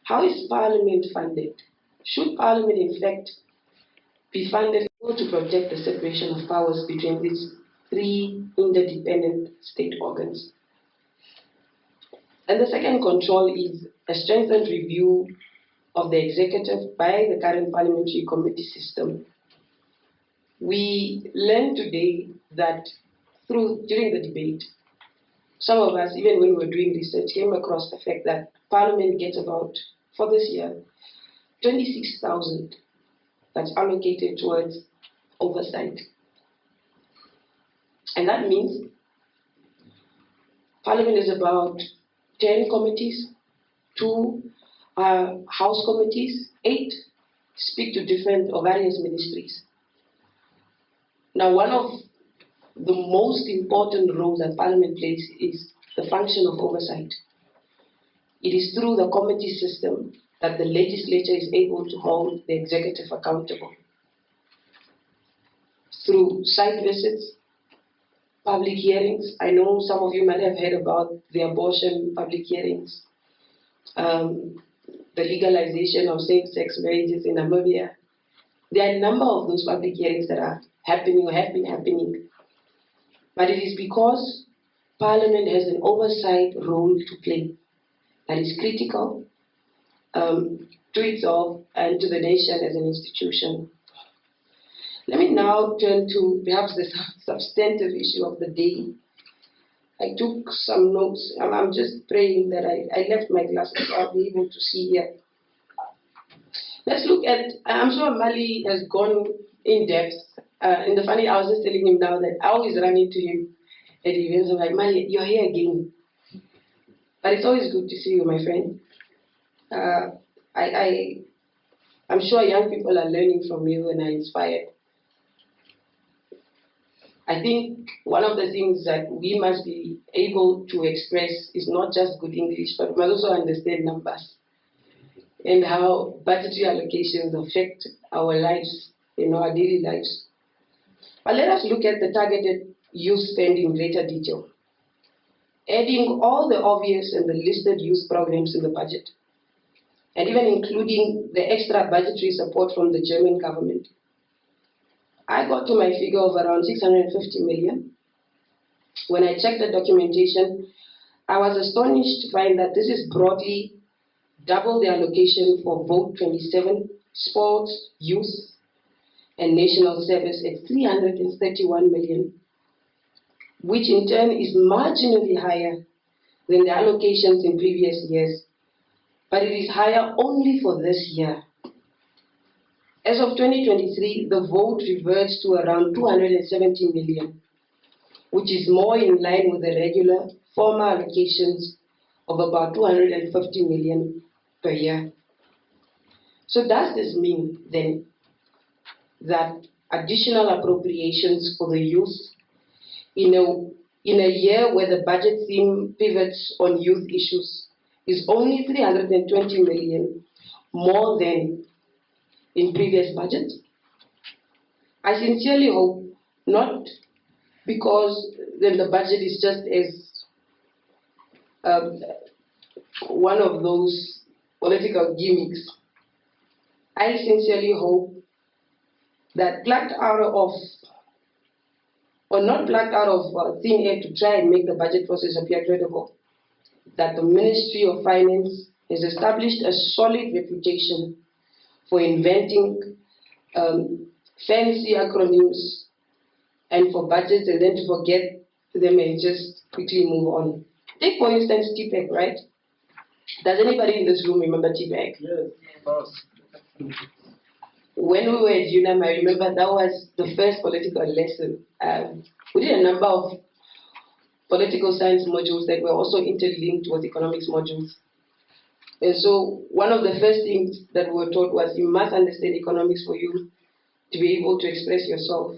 How is Parliament funded? Should Parliament, in fact, be funded to protect the separation of powers between these three interdependent state organs? And the second control is a strengthened review of the executive by the current parliamentary committee system. We learned today that during the debate, some of us, even when we were doing research, came across the fact that Parliament gets about, for this year, 26,000 that's allocated towards oversight. And that means Parliament is about 10 committees, 2 House committees, 8 speak to different or various ministries. Now, one of the most important roles that Parliament plays is the function of oversight. It is through the committee system that the legislature is able to hold the executive accountable. Through site visits, public hearings. I know some of you might have heard about the abortion public hearings, the legalization of same-sex marriages in Namibia. There are a number of those public hearings that are happening or have been happening. But it is because Parliament has an oversight role to play that is critical to itself and to the nation as an institution. Let me now turn to perhaps the substantive issue of the day. I took some notes. I'm just praying that I left my glasses, so I'll be able to see here. Let's look at, I'm sure Mali has gone in depth. And the funny, I was just telling him now that I always run into him at events. I'm like, Mali, you're here again. But it's always good to see you, my friend. I'm sure young people are learning from you and are inspired. I think one of the things that we must be able to express is not just good English, but we must also understand numbers and how budgetary allocations affect our lives, our daily lives. But let us look at the targeted youth spend in greater detail, adding all the obvious and the listed youth programs in the budget, and even including the extra budgetary support from the German government. I got to my figure of around 650 million. When I checked the documentation, I was astonished to find that this is broadly double the allocation for Vote 27, sports, youth, and national service at 331 million, which in turn is marginally higher than the allocations in previous years, but it is higher only for this year. As of 2023, the vote reverts to around 270 million, which is more in line with the regular former allocations of about 250 million per year. So does this mean then that additional appropriations for the youth in a year where the budget theme pivots on youth issues is only 320 million more than in previous budgets? I sincerely hope not, because then the budget is just as one of those political gimmicks. I sincerely hope that plucked out of, or not plucked out of thin air to try and make the budget process appear credible, that the Ministry of Finance has established a solid reputation for inventing fancy acronyms and for budgets and then to forget them and just quickly move on. Take for instance TPEC, right? Does anybody in this room remember TPEC? Yes, of course. When we were at UNAM, I remember that was the first political lesson. We did a number of political science modules that were also interlinked with economics modules. And so one of the first things that we were taught was you must understand economics for you to be able to express yourself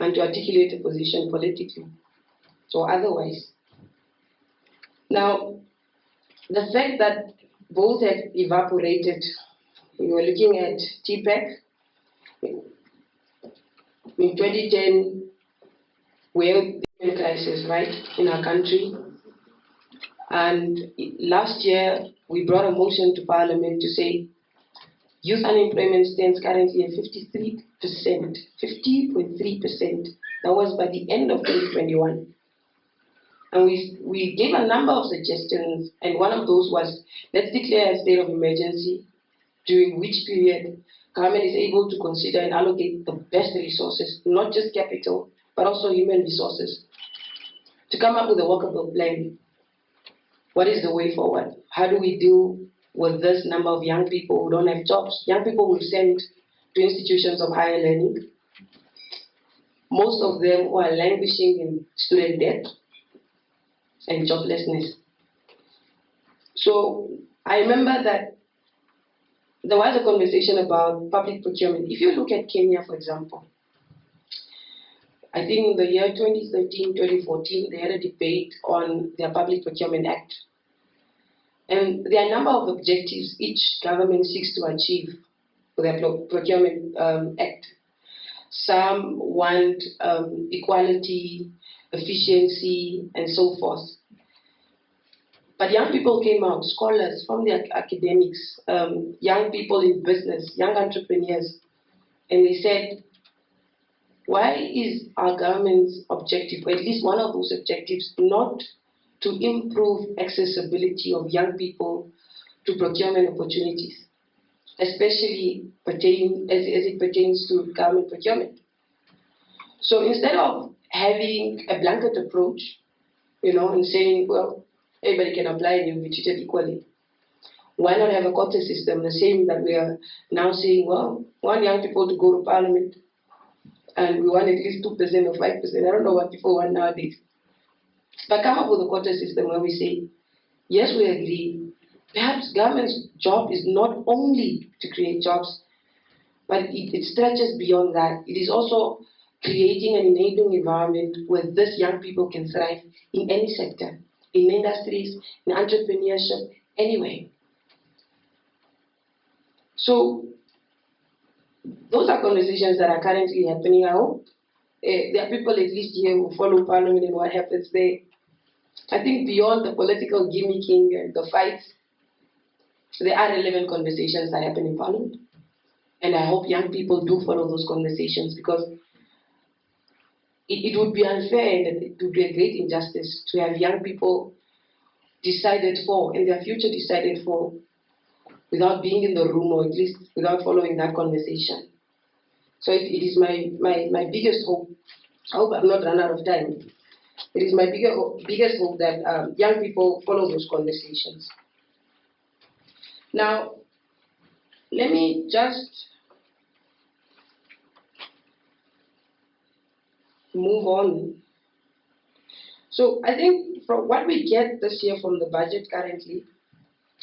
and to articulate a position politically or otherwise. Now, the fact that both have evaporated, we were looking at TPEC. In 2010, we had a crisis, right, in our country. And last year, we brought a motion to Parliament to say youth unemployment stands currently at 53%, 50.3%. That was by the end of 2021. And we gave a number of suggestions, and one of those was, let's declare a state of emergency, during which period government is able to consider and allocate the best resources, not just capital, but also human resources, to come up with a workable plan. What is the way forward? How do we deal with this number of young people who don't have jobs? Young people will send to institutions of higher learning. Most of them who are languishing in student debt and joblessness. So I remember that there was a conversation about public procurement. If you look at Kenya, for example, I think in the year 2013, 2014, they had a debate on their Public Procurement Act. And there are a number of objectives each government seeks to achieve with their Procurement Act. Some want equality, efficiency, and so forth. But young people came out, scholars from the academics, young people in business, young entrepreneurs, and they said, why is our government's objective, or at least one of those objectives, not to improve accessibility of young people to procurement opportunities, especially as it pertains to government procurement? So instead of having a blanket approach, and saying, well, everybody can apply and you'll be treated equally, why not have a quota system, the same that we are now saying, well, we want young people to go to Parliament, and we want at least 2% or 5%. I don't know what people want nowadays. But come up with a quota system where we say, yes, we agree. Perhaps government's job is not only to create jobs, but it stretches beyond that. It is also creating an enabling environment where these young people can thrive in any sector, in industries, in entrepreneurship, anywhere. So those are conversations that are currently happening. I hope there are people at least here who follow Parliament and what happens there. I think beyond the political gimmicking and the fights, there are relevant conversations that happen in Parliament. And I hope young people do follow those conversations, because it would be unfair and it would be a great injustice to have young people decided for and their future decided for without being in the room, or at least without following that conversation. So it is my biggest hope. I hope I've not run out of time. It is my biggest hope that young people follow those conversations. Now, let me just move on. So I think from what we get this year from the budget currently,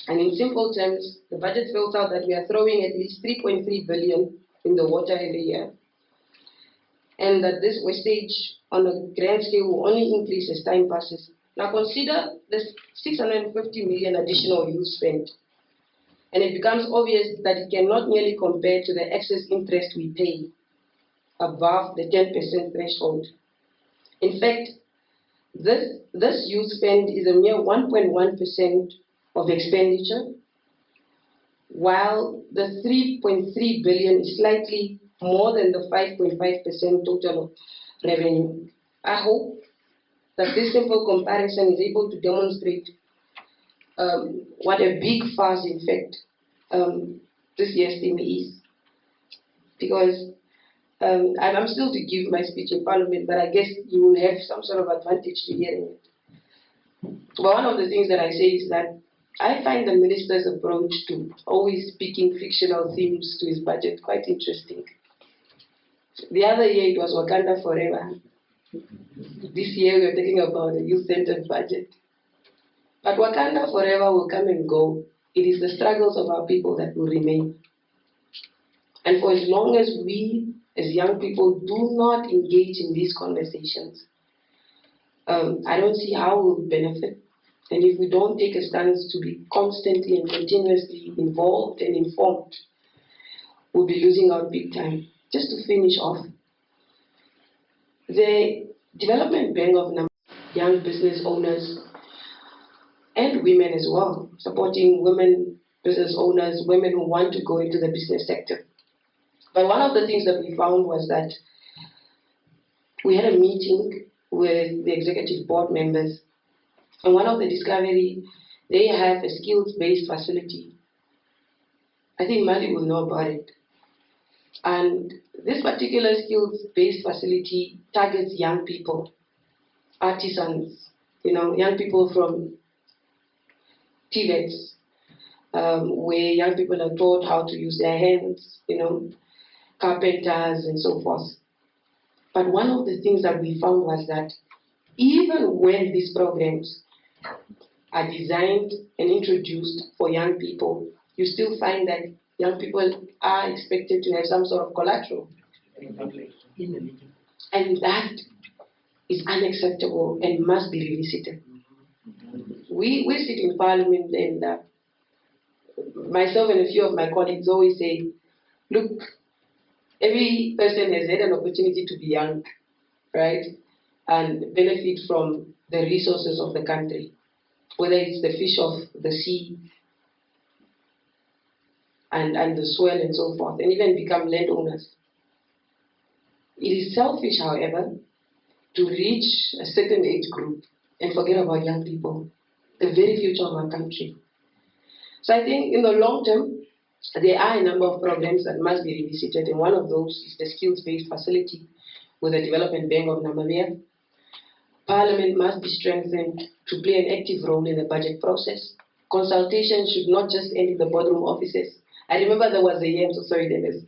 and in simple terms, the budget spells out that we are throwing at least 3.3 billion in the water every year, and that this wastage on a grand scale will only increase as time passes. Now consider this 650 million additional youth spent, and it becomes obvious that it cannot nearly compare to the excess interest we pay above the 10% threshold. In fact, this youth spend is a mere 1.1% of expenditure, while the 3.3 billion is slightly more than the 5.5% total of revenue. I hope that this simple comparison is able to demonstrate what a big fuss, in fact, this year's theme is. Because I'm still to give my speech in Parliament, but I guess you will have some sort of advantage to hearing it. But one of the things that I say is that I find the minister's approach to always speaking fictional themes to his budget quite interesting. The other year it was Wakanda Forever. This year we are talking about a youth-centered budget. But Wakanda Forever will come and go. It is the struggles of our people that will remain. And for as long as we, as young people, do not engage in these conversations, I don't see how we'll benefit. And if we don't take a stance to be constantly and continuously involved and informed, we'll be losing out big time. Just to finish off, the Development Bank of Namibia, young business owners, and women as well, supporting women business owners, women who want to go into the business sector. But one of the things that we found was that we had a meeting with the executive board members, and one of the discovery, they have a skills-based facility. I think Mali will know about it. And this particular skills-based facility targets young people, artisans, young people from TVETs, where young people are taught how to use their hands, carpenters and so forth. But one of the things that we found was that even when these programs are designed and introduced for young people, you still find that young people are expected to have some sort of collateral. And that is unacceptable and must be revisited. We sit in Parliament, and myself and a few of my colleagues always say, look, every person has had an opportunity to be young, right, and benefit from the resources of the country, whether it's the fish of the sea and the soil and so forth, and even become landowners. It is selfish, however, to reach a certain age group and forget about young people, the very future of our country. So I think in the long term, there are a number of programs that must be revisited, and one of those is the skills-based facility with the Development Bank of Namibia. Parliament must be strengthened to play an active role in the budget process. Consultation should not just end in the boardroom offices. I remember there was a year, I'm so sorry, Dennis.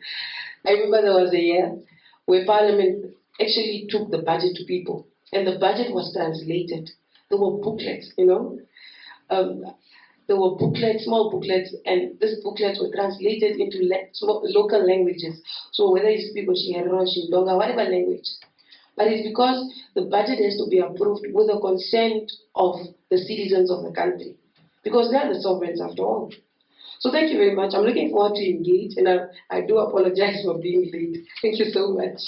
I remember there was a year where Parliament actually took the budget to people, and the budget was translated. There were booklets, there were booklets, small booklets, and these booklets were translated into local languages. So whether you speak Oshiro, Shindonga, whatever language. But it's because the budget has to be approved with the consent of the citizens of the country, because they are the sovereigns after all. So thank you very much. I'm looking forward to engage, and I do apologize for being late. Thank you so much.